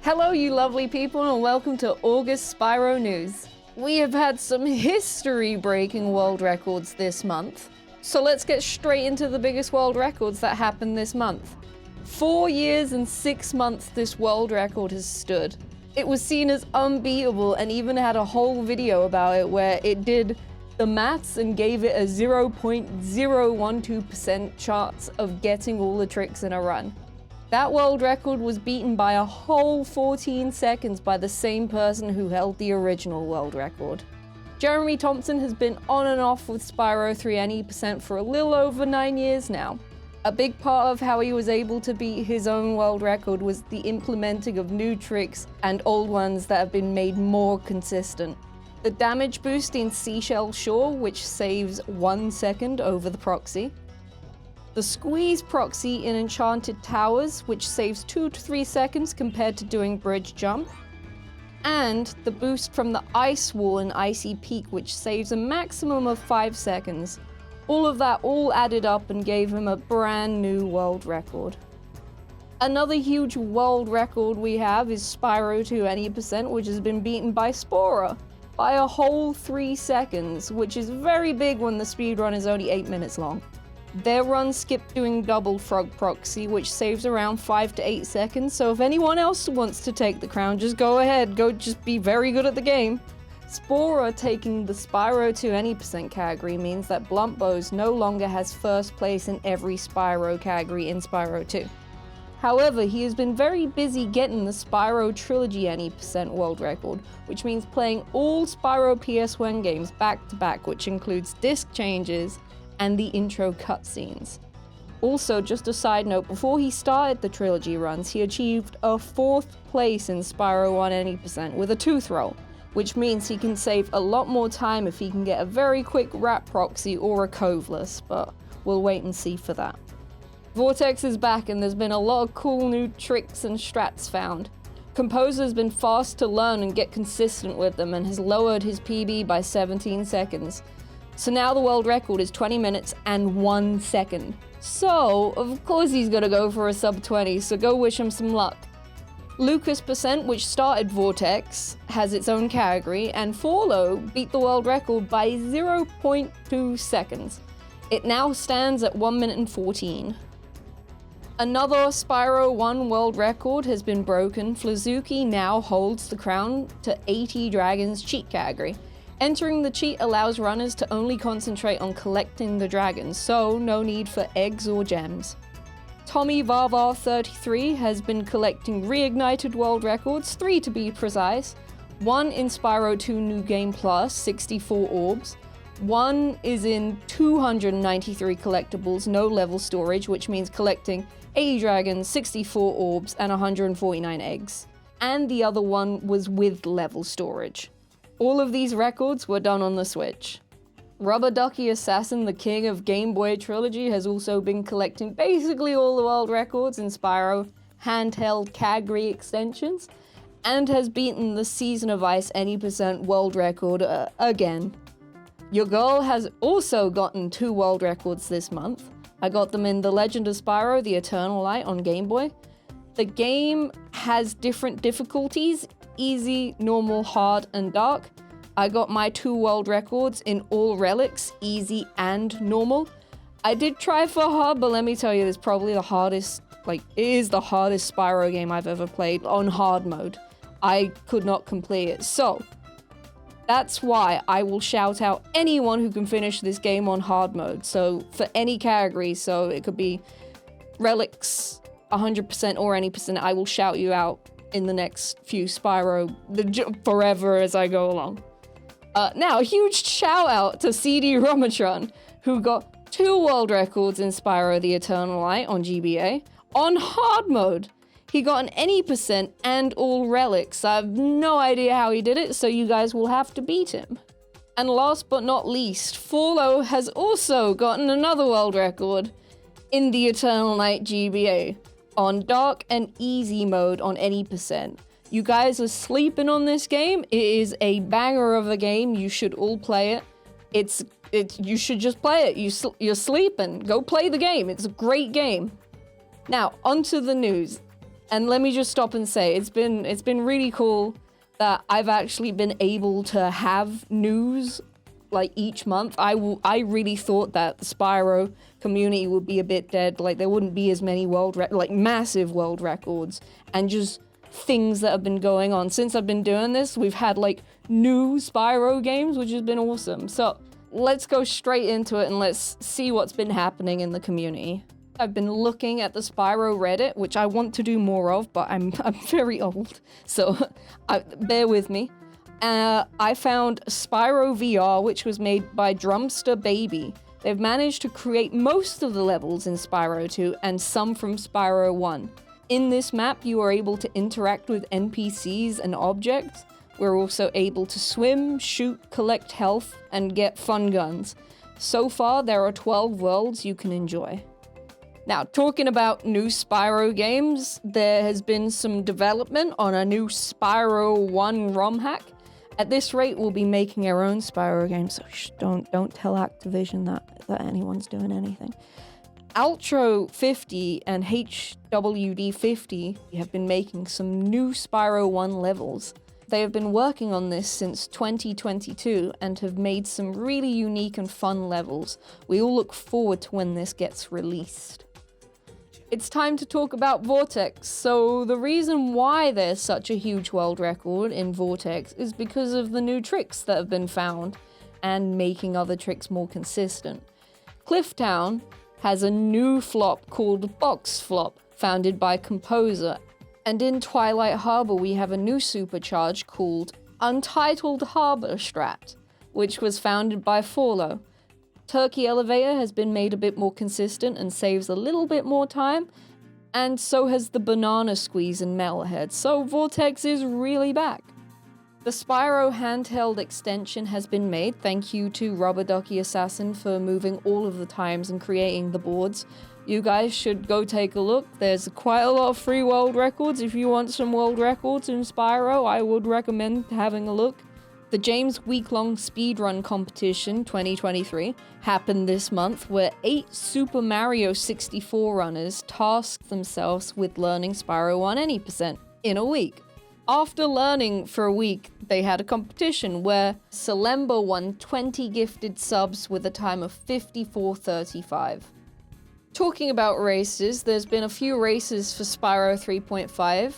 Hello, you lovely people, and welcome to August Spyro News. We have had some history-breaking world records this month, so let's get straight into the biggest world records that happened this month. 4 years and 6 months this world record has stood. It was seen as unbeatable and even had a whole video about it where it did the maths and gave it a 0.012% chance of getting all the tricks in a run. That world record was beaten by a whole 14 seconds by the same person who held the original world record. Jeremy Thompson has been on and off with Spyro 3NE% for a little over 9 years now. A big part of how he was able to beat his own world record was the implementing of new tricks and old ones that have been made more consistent. The damage boost in Seashell Shore, which saves 1 second over the proxy. The squeeze proxy in Enchanted Towers, which saves 2 to 3 seconds compared to doing bridge jump. And the boost from the ice wall in Icy Peak, which saves a maximum of 5 seconds. All of that all added up and gave him a brand new world record. Another huge world record we have is Spyro 2NE%, which has been beaten by Spyro by a whole 3 seconds, which is very big when the speedrun is only 8 minutes long. Their run skipped doing double frog proxy, which saves around 5 to 8 seconds, so if anyone else wants to take the crown, just go ahead, just be very good at the game. Spora taking the Spyro 2NE% category means that Blunt Bows no longer has first place in every Spyro category in Spyro 2. However, he has been very busy getting the Spyro Trilogy NE% world record, which means playing all Spyro PS1 games back to back, which includes disc changes and the intro cutscenes. Also, just a side note, before he started the trilogy runs, he achieved a 4th place in Spyro 1 NE% with a tooth roll, which means he can save a lot more time if he can get a very quick wrap proxy or a coveless, but we'll wait and see for that. Vortex is back and there's been a lot of cool new tricks and strats found. Composer has been fast to learn and get consistent with them and has lowered his PB by 17 seconds. So now the world record is 20 minutes and 1 second. So, of course he's gonna go for a sub 20, so go wish him some luck. Lucas%, which started Vortex, has its own category, and Forlo beat the world record by 0.2 seconds. It now stands at 1 minute and 14. Another Spyro 1 world record has been broken. Flazuki now holds the crown to 80 Dragons cheat category. Entering the cheat allows runners to only concentrate on collecting the dragons, so no need for eggs or gems. Tommy Varvar 33 has been collecting reignited world records, 3 to be precise. 1 in Spyro 2 New Game Plus, 64 orbs. 1 is in 293 collectibles, no level storage, which means collecting 80 dragons, 64 orbs, and 149 eggs. And the other one was with level storage. All of these records were done on the Switch. Rubber Ducky Assassin, the king of Game Boy Trilogy, has also been collecting basically all the world records in Spyro handheld category extensions, and has beaten the Season of Ice NE% world record again. Your girl has also gotten 2 world records this month. I got them in The Legend of Spyro, The Eternal Light on Game Boy. The game has different difficulties, easy, normal, hard, and dark. I got my 2 world records in all relics, easy and normal. I did try for hard, but let me tell you, it's probably the hardest, it is the hardest Spyro game I've ever played on hard mode. I could not complete it, so that's why I will shout out anyone who can finish this game on hard mode. So for any category, so it could be relics, 100% or any percent, I will shout you out in the next few Spyro forever as I go along. Now, a huge shout out to CD Romatron, who got 2 world records in Spyro the Eternal Light on GBA on hard mode. He got an NE% and all relics. I have no idea how he did it, so you guys will have to beat him. And last but not least, Forlo has also gotten another world record in the Eternal Night GBA on dark and easy mode on NE%. You guys are sleeping on this game. It is a banger of a game. You should all play it. You should just play it. You're sleeping. Go play the game. It's a great game. Now, onto the news. And let me just stop and say, it's been really cool that I've actually been able to have news like each month. I really thought that the Spyro community would be a bit dead, like there wouldn't be as many massive world records and just things that have been going on. Since I've been doing this, we've had like new Spyro games, which has been awesome. So let's go straight into it and let's see what's been happening in the community. I've been looking at the Spyro Reddit, which I want to do more of, but I'm very old, so bear with me. I found Spyro VR, which was made by Drumster Baby. They've managed to create most of the levels in Spyro 2 and some from Spyro 1. In this map, you are able to interact with NPCs and objects. We're also able to swim, shoot, collect health, and get fun guns. So far, there are 12 worlds you can enjoy. Now, talking about new Spyro games, there has been some development on a new Spyro 1 ROM hack. At this rate, we'll be making our own Spyro game, so don't tell Activision that anyone's doing anything. Ultra 50 and HWD 50 have been making some new Spyro 1 levels. They have been working on this since 2022 and have made some really unique and fun levels. We all look forward to when this gets released. It's time to talk about Vortex. So the reason why there's such a huge world record in Vortex is because of the new tricks that have been found and making other tricks more consistent. Clifftown has a new flop called Box Flop, founded by Composer. And in Twilight Harbor, we have a new supercharge called Untitled Harbor Strat, which was founded by Forlo. Turkey Elevator has been made a bit more consistent and saves a little bit more time, and so has the Banana Squeeze in Metalhead, so Vortex is really back. The Spyro handheld extension has been made, thank you to Rubber Ducky Assassin for moving all of the times and creating the boards. You guys should go take a look. There's quite a lot of free world records. If you want some world records in Spyro, I would recommend having a look. The James week-long speedrun competition 2023 happened this month, where 8 Super Mario 64 runners tasked themselves with learning Spyro 1 any% in a week. After learning for a week, they had a competition where Salemba won 20 gifted subs with a time of 54:35. Talking about races, there's been a few races for Spyro 3.5.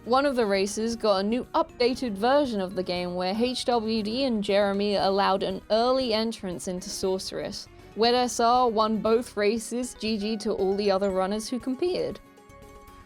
One of the races got a new updated version of the game where HWD and Jeremy allowed an early entrance into Sorceress. WedSR won both races, GG to all the other runners who competed.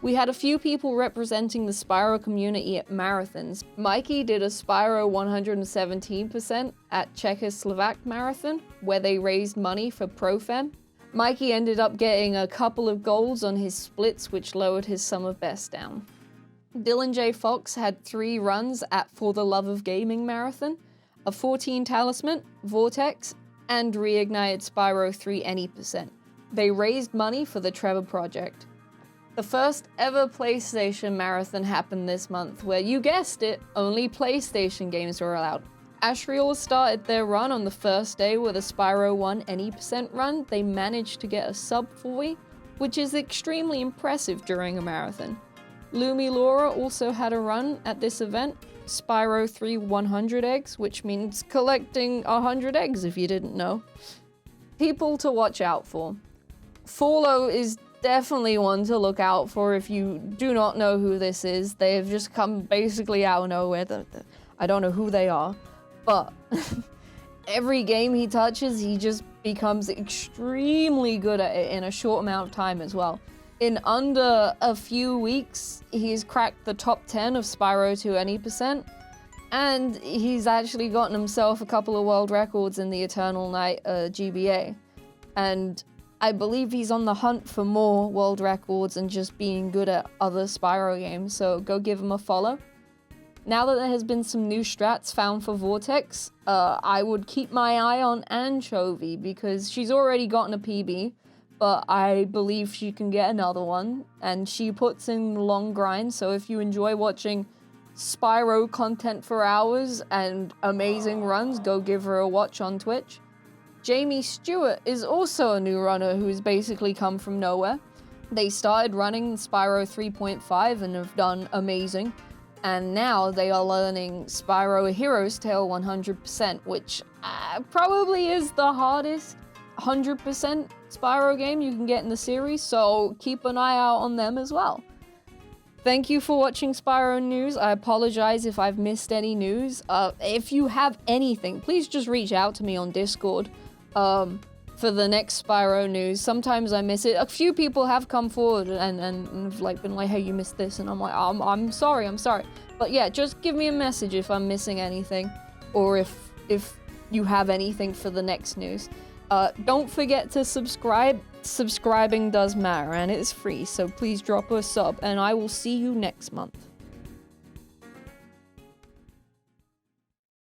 We had a few people representing the Spyro community at marathons. Mikey did a Spyro 117% at Czechoslovak Marathon, where they raised money for Profem. Mikey ended up getting a couple of golds on his splits, which lowered his sum of best down. Dylan J. Fox had 3 runs at For the Love of Gaming Marathon, a 14 Talisman, Vortex, and reignited Spyro 3 any%. They raised money for the Trevor Project. The first ever PlayStation Marathon happened this month, where, you guessed it, only PlayStation games were allowed. Ashriel started their run on the first day with a Spyro 1 any% run. They managed to get a sub 40, which is extremely impressive during a marathon. Lumi Laura also had a run at this event, Spyro 3 100 eggs, which means collecting 100 eggs if you didn't know. People to watch out for. Forlo is definitely one to look out for if you do not know who this is. They have just come basically out of nowhere. I don't know who they are, but every game he touches, he just becomes extremely good at it in a short amount of time as well. In under a few weeks, he's cracked the top 10 of Spyro 2 any%, and he's actually gotten himself a couple of world records in the Eternal Night GBA. And I believe he's on the hunt for more world records and just being good at other Spyro games, so go give him a follow. Now that there has been some new strats found for Vortex, I would keep my eye on Anchovy because she's already gotten a PB, but I believe she can get another one, and she puts in long grind, so if you enjoy watching Spyro content for hours and amazing runs, go give her a watch on Twitch. Jamie Stewart is also a new runner who's basically come from nowhere. They started running Spyro 3.5 and have done amazing. And now they are learning Spyro A Hero's Tale 100%, which probably is the hardest 100% Spyro game you can get in the series, so keep an eye out on them as well. Thank you for watching Spyro News. I apologize if I've missed any news. If you have anything, please just reach out to me on Discord for the next Spyro News. Sometimes I miss it. A few people have come forward and have like been like, hey, you missed this, and I'm like, I'm sorry. But yeah, just give me a message if I'm missing anything, or if you have anything for the next news. Don't forget to subscribe. Subscribing does matter, and it's free, so please drop a sub, and I will see you next month.